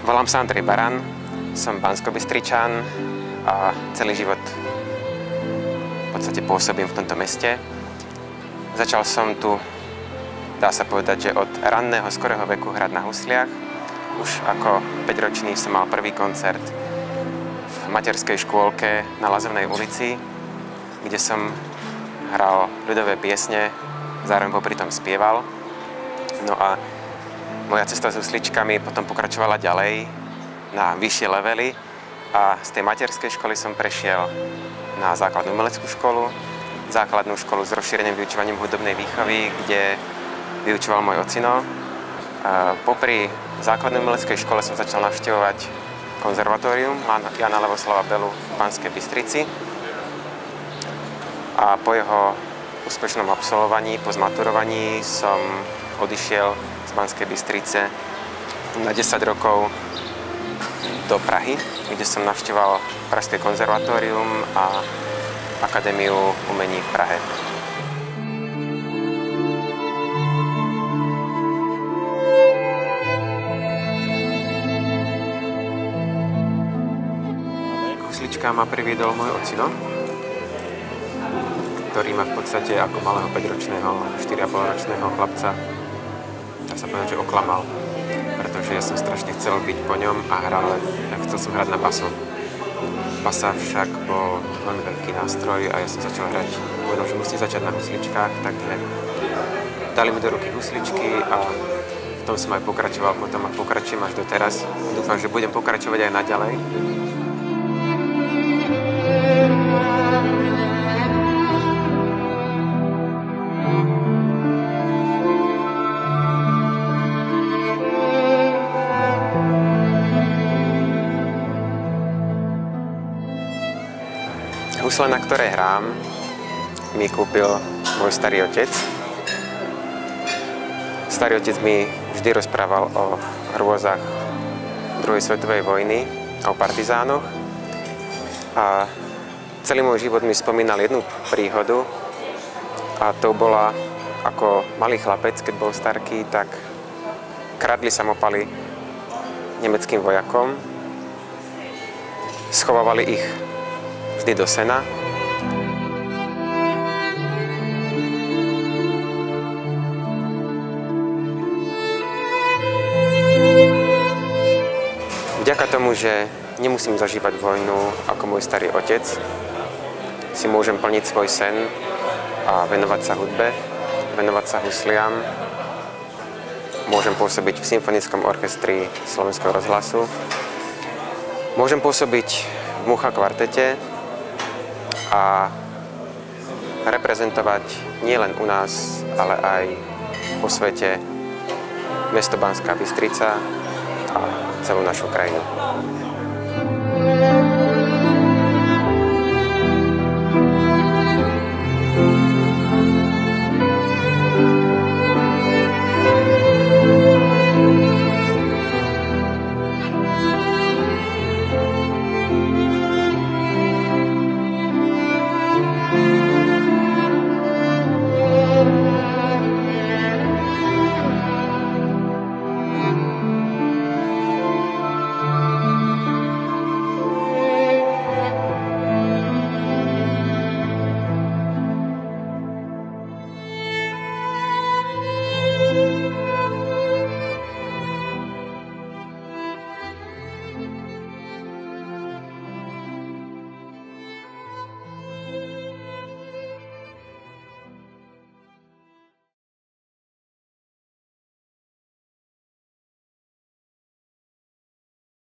Volám sa Andrej Baran, som Banskobystričan a celý život v podstate pôsobím v tomto meste. Začal som tu, dá sa povedať, že od ranného, skorého veku hrať na husliach. Už ako 5-ročný som mal prvý koncert v materskej škôlke na Lazovnej ulici, kde som hral ľudové piesne, zároveň popri tom spieval. No a moja cesta s husličkami potom pokračovala ďalej na vyššie levely a z tej materskej školy som prešiel na základnú umeleckú školu, základnú školu s rozšíreným vyučovaním hudobnej výchovy, kde vyučoval môj ocino. Popri základnej umeleckej škole som začal navštevovať konzervatórium Jana Levoslava Belu v Banskej Bystrici a po jeho úspešnom absolvovaní, po zmaturovaní som odišiel z Banskej Bystrice na 10 rokov do Prahy, kde som navštevoval Pražské konzervatórium a Akadémiu umení v Prahe. K husličkám ma priviedol môj ocino, ktorý ma v podstate ako malého 5-ročného, 4,5-ročného chlapca, dá sa povedať, že oklamal, pretože ja som strašne chcel byť po ňom a chcel som hrať na basu. Basa však bol veľmi veľký nástroj a ja som začal hrať. Povedal, že musím začať na husličkách, takže dali mi do ruky husličky a v tom som aj pokračoval potom a pokračujem až doteraz. Dúfam, že budem pokračovať aj naďalej. Husle, na ktoré hrám, mi kúpil môj starý otec. Starý otec mi vždy rozprával o hrôzach druhej svetovej vojny, o partizánoch. A celý môj život mi spomínal jednu príhodu. A to bola, ako malý chlapec, keď bol starký, tak kradli samopaly nemeckým vojakom. Schovávali ich vždy do sena. Vďaka tomu, že nemusím zažívať vojnu ako môj starý otec, si môžem plniť svoj sen a venovať sa hudbe, venovať sa husliam. Môžem pôsobiť v symfonickom orchestri Slovenského rozhlasu. Môžem pôsobiť v Mucha kvartete a reprezentovať nielen u nás, ale aj po svete mesto Banská Bystrica a celú našu krajinu.